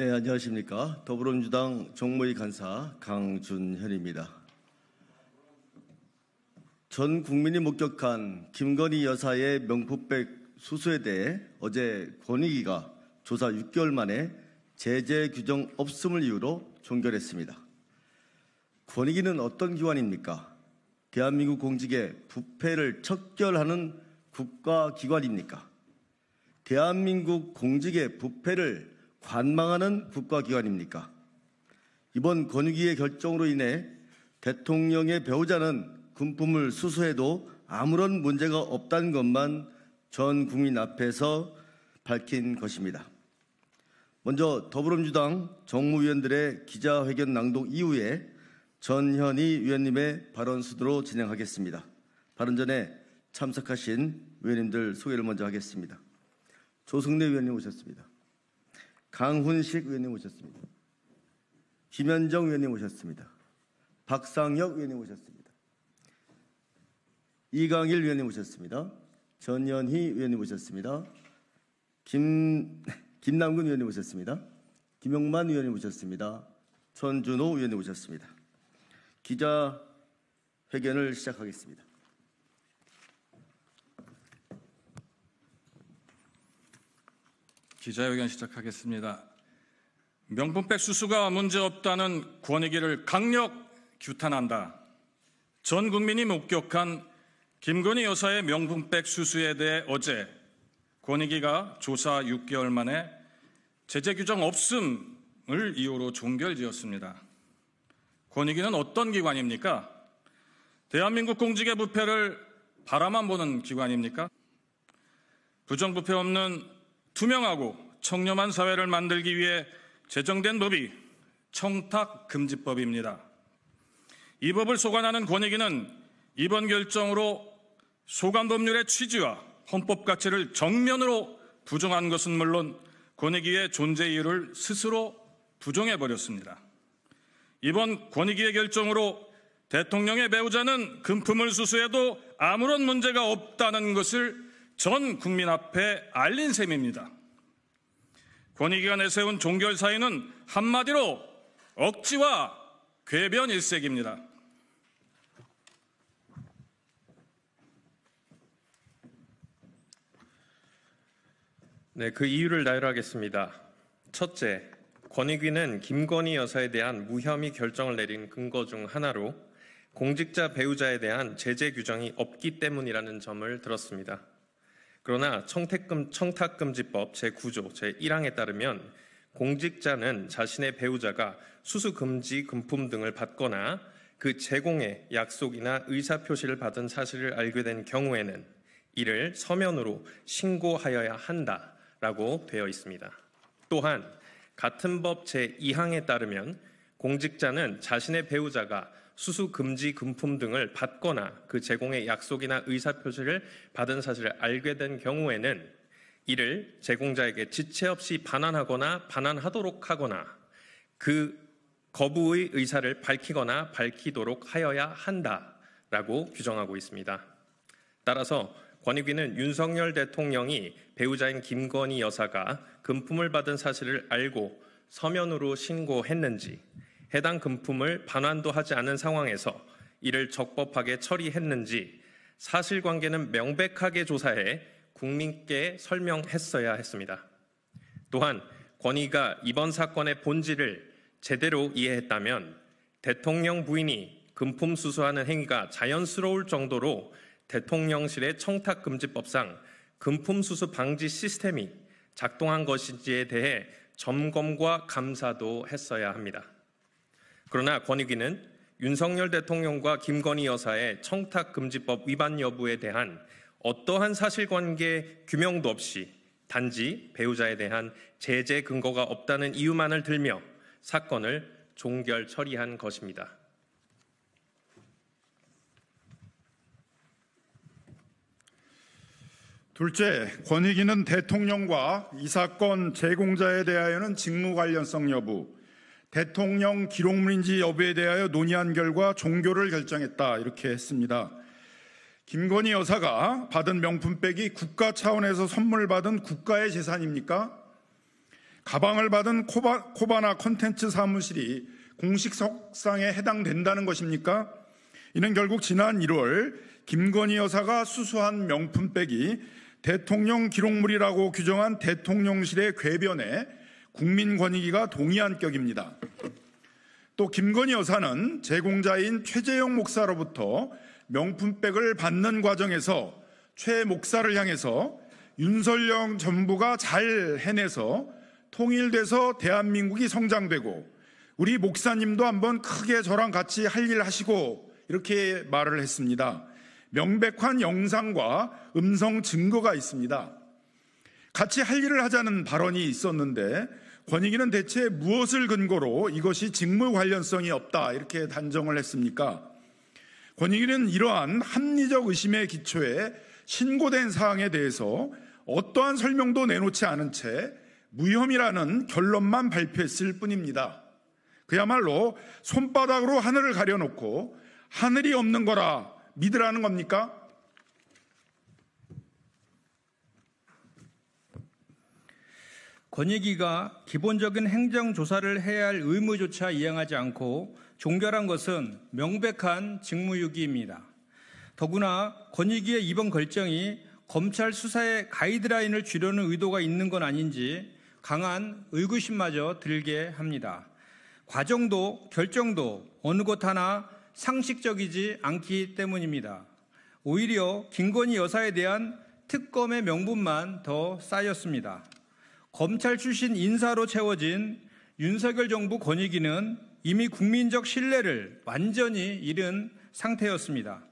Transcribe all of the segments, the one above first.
네, 안녕하십니까. 더불어민주당 정무위 간사 강준현입니다. 전 국민이 목격한 김건희 여사의 명품백 수수에 대해 어제 권익위가 조사 6개월 만에 제재 규정 없음을 이유로 종결했습니다. 권익위는 어떤 기관입니까? 대한민국 공직의 부패를 척결하는 국가기관입니까? 대한민국 공직의 부패를 관망하는 국가기관입니까? 이번 권익위의 결정으로 인해 대통령의 배우자는 금품을 수수해도 아무런 문제가 없다는 것만 전 국민 앞에서 밝힌 것입니다. 먼저 더불어민주당 정무위원들의 기자회견 낭독 이후에 전현희 위원님의 발언 순으로 진행하겠습니다. 발언 전에 참석하신 위원님들 소개를 먼저 하겠습니다. 조승래 위원님 오셨습니다. 강훈식 위원님 오셨습니다. 김현정 위원님 오셨습니다. 박상혁 위원님 오셨습니다. 이강일 위원님 오셨습니다. 전현희 위원님 오셨습니다. 김남근 위원님 오셨습니다. 김용만 위원님 오셨습니다. 손준호 위원님 오셨습니다. 기자회견을 시작하겠습니다. 기자회견 시작하겠습니다. 명품백 수수가 문제없다는 권익위를 강력 규탄한다. 전 국민이 목격한 김건희 여사의 명품백 수수에 대해 어제 권익위가 조사 6개월 만에 제재 규정 없음을 이유로 종결지었습니다. 권익위는 어떤 기관입니까? 대한민국 공직의 부패를 바라만 보는 기관입니까? 부정부패 없는 투명하고 청렴한 사회를 만들기 위해 제정된 법이 청탁금지법입니다. 이 법을 소관하는 권익위는 이번 결정으로 소관법률의 취지와 헌법 가치를 정면으로 부정한 것은 물론 권익위의 존재 이유를 스스로 부정해버렸습니다. 이번 권익위의 결정으로 대통령의 배우자는 금품을 수수해도 아무런 문제가 없다는 것을 전 국민 앞에 알린 셈입니다. 권익위가 내세운 종결 사유는 한마디로 억지와 궤변 일색입니다. 네, 그 이유를 나열하겠습니다. 첫째, 권익위는 김건희 여사에 대한 무혐의 결정을 내린 근거 중 하나로 공직자 배우자에 대한 제재 규정이 없기 때문이라는 점을 들었습니다. 그러나 청탁금지법 제9조 제1항에 따르면 공직자는 자신의 배우자가 수수금지 금품 등을 받거나 그 제공의 약속이나 의사표시를 받은 사실을 알게 된 경우에는 이를 서면으로 신고하여야 한다라고 되어 있습니다. 또한 같은 법 제2항에 따르면 공직자는 자신의 배우자가 수수금지 금품 등을 받거나 그 제공의 약속이나 의사표시를 받은 사실을 알게 된 경우에는 이를 제공자에게 지체 없이 반환하거나 반환하도록 하거나 그 거부의 의사를 밝히거나 밝히도록 하여야 한다라고 규정하고 있습니다. 따라서 권익위는 윤석열 대통령이 배우자인 김건희 여사가 금품을 받은 사실을 알고 서면으로 신고했는지, 해당 금품을 반환도 하지 않은 상황에서 이를 적법하게 처리했는지 사실관계는 명백하게 조사해 국민께 설명했어야 했습니다. 또한 권익위가 이번 사건의 본질을 제대로 이해했다면 대통령 부인이 금품 수수하는 행위가 자연스러울 정도로 대통령실의 청탁금지법상 금품 수수 방지 시스템이 작동한 것인지에 대해 점검과 감사도 했어야 합니다. 그러나 권익위는 윤석열 대통령과 김건희 여사의 청탁금지법 위반 여부에 대한 어떠한 사실관계 규명도 없이 단지 배우자에 대한 제재 근거가 없다는 이유만을 들며 사건을 종결 처리한 것입니다. 둘째, 권익위는 대통령과 이 사건 제공자에 대하여는 직무 관련성 여부, 대통령 기록물인지 여부에 대하여 논의한 결과 종결을 결정했다 이렇게 했습니다. 김건희 여사가 받은 명품백이 국가 차원에서 선물 받은 국가의 재산입니까? 가방을 받은 코바나 콘텐츠 사무실이 공식 석상에 해당된다는 것입니까? 이는 결국 지난 1월 김건희 여사가 수수한 명품백이 대통령 기록물이라고 규정한 대통령실의 궤변에 국민권익위가 동의한 격입니다. 또 김건희 여사는 제공자인 최재형 목사로부터 명품백을 받는 과정에서 최 목사를 향해서 윤석열 정부가 잘 해내서 통일돼서 대한민국이 성장되고 우리 목사님도 한번 크게 저랑 같이 할 일 하시고 이렇게 말을 했습니다. 명백한 영상과 음성 증거가 있습니다. 같이 할 일을 하자는 발언이 있었는데 권익위는 대체 무엇을 근거로 이것이 직무 관련성이 없다 이렇게 단정을 했습니까? 권익위는 이러한 합리적 의심의 기초에 신고된 사항에 대해서 어떠한 설명도 내놓지 않은 채 무혐의라는 결론만 발표했을 뿐입니다. 그야말로 손바닥으로 하늘을 가려놓고 하늘이 없는 거라 믿으라는 겁니까? 권익위가 기본적인 행정조사를 해야 할 의무조차 이행하지 않고 종결한 것은 명백한 직무유기입니다. 더구나 권익위의 이번 결정이 검찰 수사의 가이드라인을 주려는 의도가 있는 건 아닌지 강한 의구심마저 들게 합니다. 과정도 결정도 어느 것 하나 상식적이지 않기 때문입니다. 오히려 김건희 여사에 대한 특검의 명분만 더 쌓였습니다. 검찰 출신 인사로 채워진 윤석열 정부 권익위는 이미 국민적 신뢰를 완전히 잃은 상태였습니다.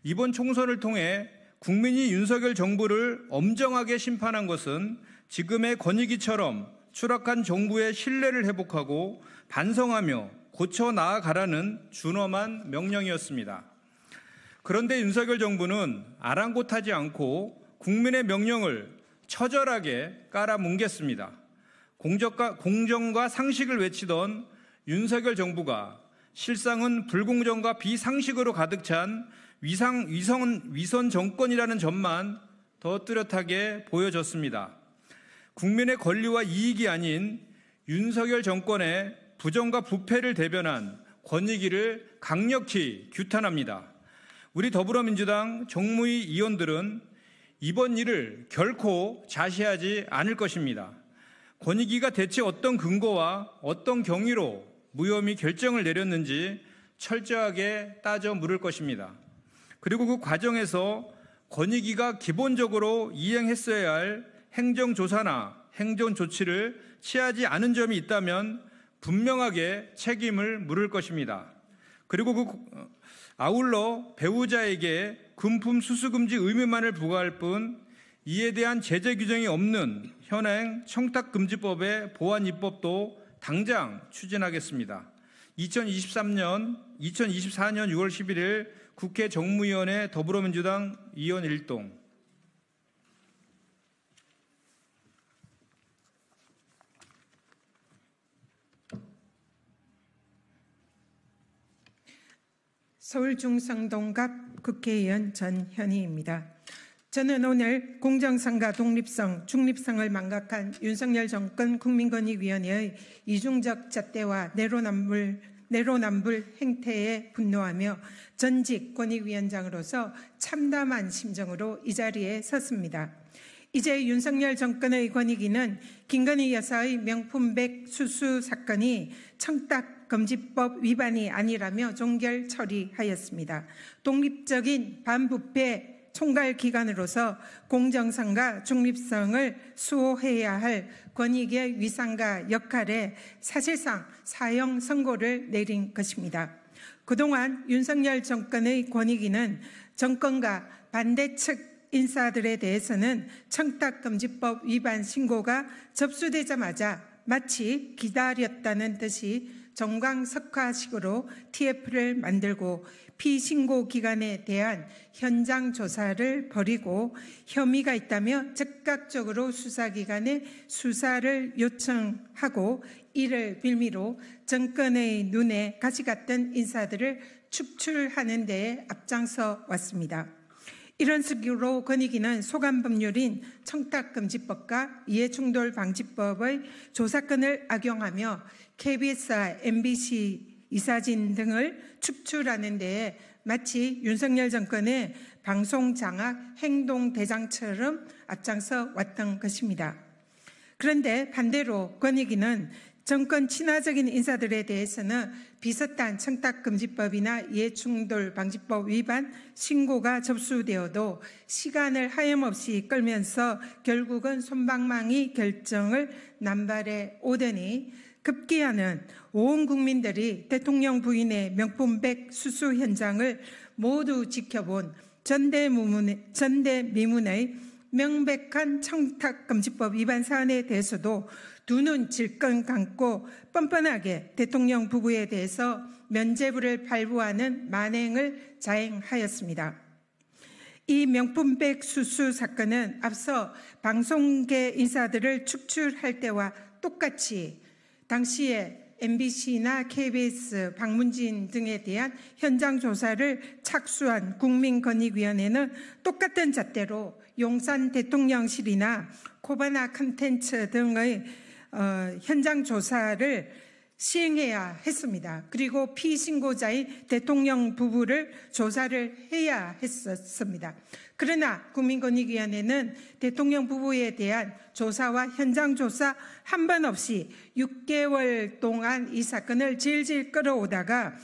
이번 총선을 통해 국민이 윤석열 정부를 엄정하게 심판한 것은 지금의 권익위처럼 추락한 정부의 신뢰를 회복하고 반성하며 고쳐 나아가라는 준엄한 명령이었습니다. 그런데 윤석열 정부는 아랑곳하지 않고 국민의 명령을 처절하게 깔아뭉갰습니다. 공정과 상식을 외치던 윤석열 정부가 실상은 불공정과 비상식으로 가득 찬 위선 정권이라는 점만 더 뚜렷하게 보여졌습니다. 국민의 권리와 이익이 아닌 윤석열 정권의 부정과 부패를 대변한 권익위를 강력히 규탄합니다. 우리 더불어민주당 정무위 의원들은 이번 일을 결코 자시하지 않을 것입니다. 권익위가 대체 어떤 근거와 어떤 경위로 무혐의 결정을 내렸는지 철저하게 따져 물을 것입니다. 그리고 그 과정에서 권익위가 기본적으로 이행했어야 할 행정조사나 행정조치를 취하지 않은 점이 있다면 분명하게 책임을 물을 것입니다. 그리고 아울러 배우자에게 금품 수수금지 의무만을 부과할 뿐 이에 대한 제재 규정이 없는 현행 청탁금지법의 보완 입법도 당장 추진하겠습니다. 2024년 6월 11일 국회 정무위원회 더불어민주당 의원 일동. 서울 중성동갑 국회의원 전현희입니다. 저는 오늘 공정성과 독립성, 중립성을 망각한 윤석열 정권 국민권익위원회의 이중적 잣대와 내로남불 행태에 분노하며 전직 권익위원장으로서 참담한 심정으로 이 자리에 섰습니다. 이제 윤석열 정권의 권익위는 김건희 여사의 명품백 수수 사건이 청탁금지법 위반이 아니라며 종결 처리하였습니다. 독립적인 반부패 총괄기관으로서 공정성과 중립성을 수호해야 할 권익위의 위상과 역할에 사실상 사형 선고를 내린 것입니다. 그동안 윤석열 정권의 권익위는 정권과 반대측 인사들에 대해서는 청탁금지법 위반 신고가 접수되자마자 마치 기다렸다는 듯이 정광석화식으로 TF를 만들고 피신고 기관에 대한 현장 조사를 벌이고 혐의가 있다며 즉각적으로 수사기관에 수사를 요청하고 이를 빌미로 정권의 눈에 가시 같던 인사들을 축출하는 데에 앞장서 왔습니다. 이런 식으로 권익위는 소관법률인 청탁금지법과 이해충돌방지법의 조사권을 악용하며 KBS와 MBC 이사진 등을 축출하는 데에 마치 윤석열 정권의 방송장악 행동대장처럼 앞장서 왔던 것입니다. 그런데 반대로 권익위는 정권 친화적인 인사들에 대해서는 비슷한 청탁금지법이나 이해충돌방지법 위반 신고가 접수되어도 시간을 하염없이 끌면서 결국은 솜방망이 결정을 남발해 오더니 급기야는 온 국민들이 대통령 부인의 명품백 수수 현장을 모두 지켜본 전대미문의 명백한 청탁금지법 위반 사안에 대해서도 두 눈 질끈 감고 뻔뻔하게 대통령 부부에 대해서 면죄부를 발부하는 만행을 자행하였습니다. 이 명품백 수수 사건은 앞서 방송계 인사들을 축출할 때와 똑같이 당시에 MBC나 KBS, 박문진 등에 대한 현장 조사를 착수한 국민권익위원회는 똑같은 잣대로 용산 대통령실이나 코바나 콘텐츠 등의 현장 조사를 시행해야 했습니다. 그리고 피신고자인 대통령 부부를 조사를 해야 했었습니다. 그러나 국민권익위원회는 대통령 부부에 대한 조사와 현장 조사 한 번 없이 6개월 동안 이 사건을 질질 끌어오다가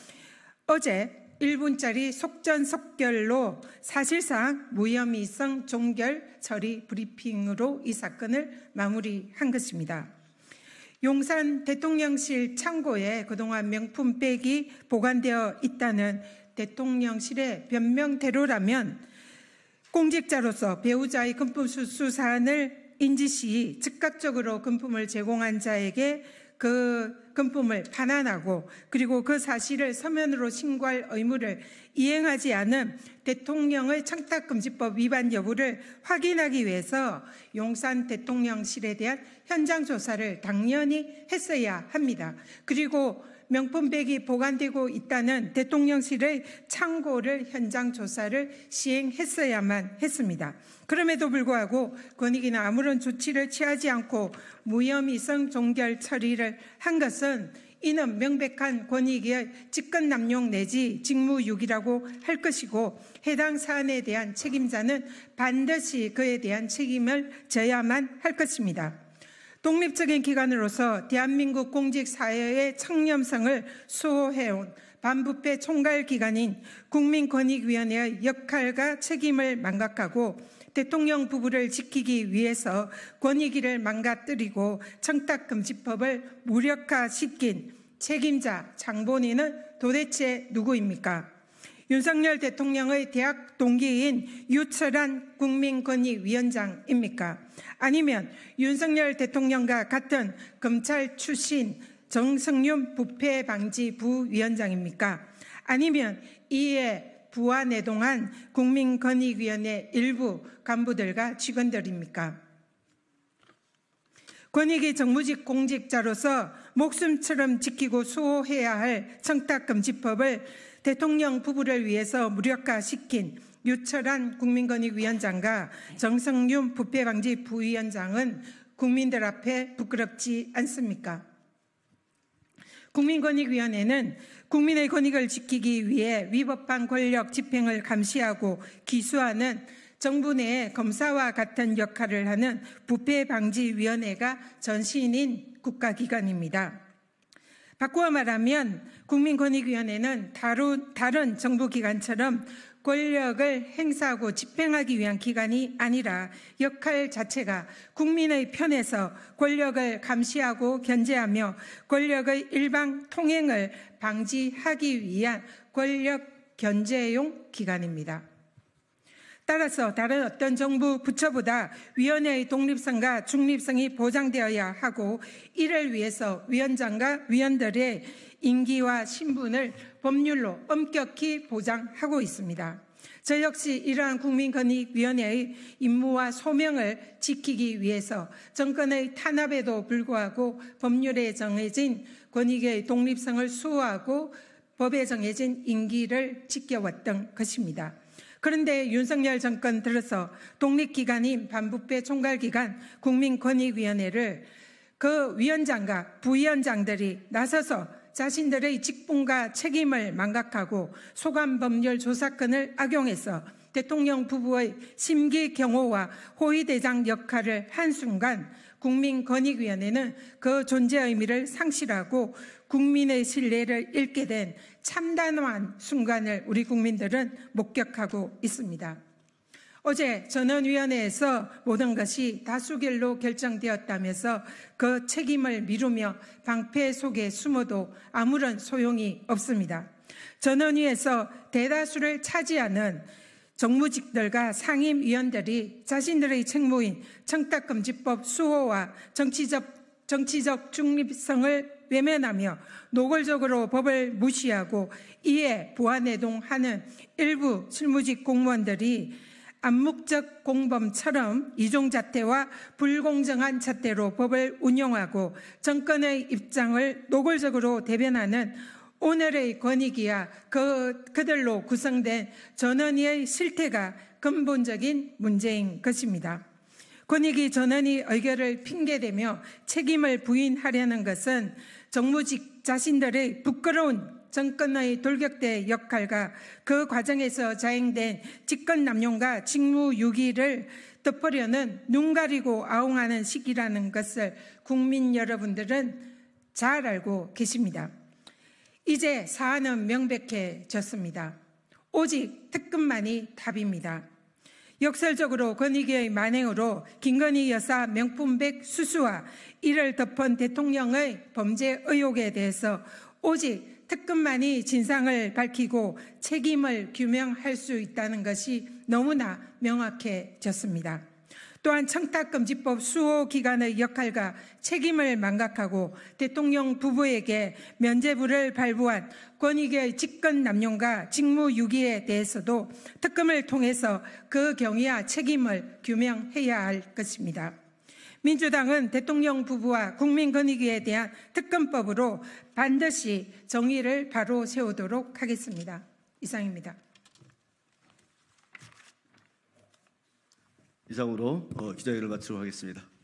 어제 1분짜리 속전속결로 사실상 무혐의성 종결 처리 브리핑으로 이 사건을 마무리한 것입니다. 용산 대통령실 창고에 그동안 명품백이 보관되어 있다는 대통령실의 변명대로라면 공직자로서 배우자의 금품 수수 사안을 인지시 즉각적으로 금품을 제공한 자에게 그 금품을 반환하고 그리고 그 사실을 서면으로 신고할 의무를 이행하지 않은 대통령의 청탁금지법 위반 여부를 확인하기 위해서 용산 대통령실에 대한 현장 조사를 당연히 했어야 합니다. 그리고 명품백이 보관되고 있다는 대통령실의 창고를 현장 조사를 시행했어야만 했습니다. 그럼에도 불구하고 권익위는 아무런 조치를 취하지 않고 무혐의성 종결 처리를 한 것은 이는 명백한 권익위의 직권남용 내지 직무유기라고 할 것이고 해당 사안에 대한 책임자는 반드시 그에 대한 책임을 져야만 할 것입니다. 독립적인 기관으로서 대한민국 공직사회의 청렴성을 수호해온 반부패 총괄기관인 국민권익위원회의 역할과 책임을 망각하고 대통령 부부를 지키기 위해서 권익위를 망가뜨리고 청탁금지법을 무력화시킨 책임자 장본인은 도대체 누구입니까? 윤석열 대통령의 대학 동기인 유철한 국민권익위원장입니까? 아니면 윤석열 대통령과 같은 검찰 출신 정성윤 부패방지 부위원장입니까? 아니면 이에 부하내동한 국민권익위원회 일부 간부들과 직원들입니까? 권익위 정무직 공직자로서 목숨처럼 지키고 수호해야 할 청탁금지법을 대통령 부부를 위해서 무력화시킨 유철한 국민권익위원장과 정성윤 부패방지 부위원장은 국민들 앞에 부끄럽지 않습니까? 국민권익위원회는 국민의 권익을 지키기 위해 위법한 권력 집행을 감시하고 기수하는 정부 내 검사와 같은 역할을 하는 부패방지위원회가 전신인 국가기관입니다. 바꾸어 말하면 국민권익위원회는 다른 정부기관처럼 권력을 행사하고 집행하기 위한 기관이 아니라 역할 자체가 국민의 편에서 권력을 감시하고 견제하며 권력의 일방 통행을 방지하기 위한 권력 견제용 기관입니다. 따라서 다른 어떤 정부 부처보다 위원회의 독립성과 중립성이 보장되어야 하고 이를 위해서 위원장과 위원들의 임기와 신분을 법률로 엄격히 보장하고 있습니다. 저 역시 이러한 국민권익위원회의 임무와 소명을 지키기 위해서 정권의 탄압에도 불구하고 법률에 정해진 권익의 독립성을 수호하고 법에 정해진 임기를 지켜왔던 것입니다. 그런데 윤석열 정권 들어서 독립기관인 반부패 총괄기관 국민권익위원회를 그 위원장과 부위원장들이 나서서 자신들의 직분과 책임을 망각하고 소관법률 조사권을 악용해서 대통령 부부의 심기 경호와 호위대장 역할을 한 순간 국민권익위원회는 그 존재 의미를 상실하고 국민의 신뢰를 잃게 된 참담한 순간을 우리 국민들은 목격하고 있습니다. 어제 전원위원회에서 모든 것이 다수결로 결정되었다면서 그 책임을 미루며 방패 속에 숨어도 아무런 소용이 없습니다. 전원위에서 대다수를 차지하는 정무직들과 상임위원들이 자신들의 책무인 청탁금지법 수호와 정치적 중립성을 외면하며 노골적으로 법을 무시하고 이에 부안해동하는 일부 실무직 공무원들이 암묵적 공범처럼 이종잣대와 불공정한 잣대로 법을 운용하고 정권의 입장을 노골적으로 대변하는 오늘의 권익위와 그들로 구성된 전원위의 실태가 근본적인 문제인 것입니다. 권익위 전원위 의결을 핑계대며 책임을 부인하려는 것은 정무직 자신들의 부끄러운 정권의 돌격대 역할과 그 과정에서 자행된 직권남용과 직무유기를 덮으려는 눈 가리고 아웅하는 시기라는 것을 국민 여러분들은 잘 알고 계십니다. 이제 사안은 명백해졌습니다. 오직 특검만이 답입니다. 역설적으로 권익위의 만행으로 김건희 여사 명품백 수수와 이를 덮은 대통령의 범죄 의혹에 대해서 오직 특검만이 진상을 밝히고 책임을 규명할 수 있다는 것이 너무나 명확해졌습니다. 또한 청탁금지법 수호 기관의 역할과 책임을 망각하고 대통령 부부에게 면죄부를 발부한 권익위의 직권남용과 직무유기에 대해서도 특검을 통해서 그 경위와 책임을 규명해야 할 것입니다. 민주당은 대통령 부부와 국민권익위에 대한 특검법으로 반드시 정의를 바로 세우도록 하겠습니다. 이상입니다. 이상으로 기자회견을 마치도록 하겠습니다.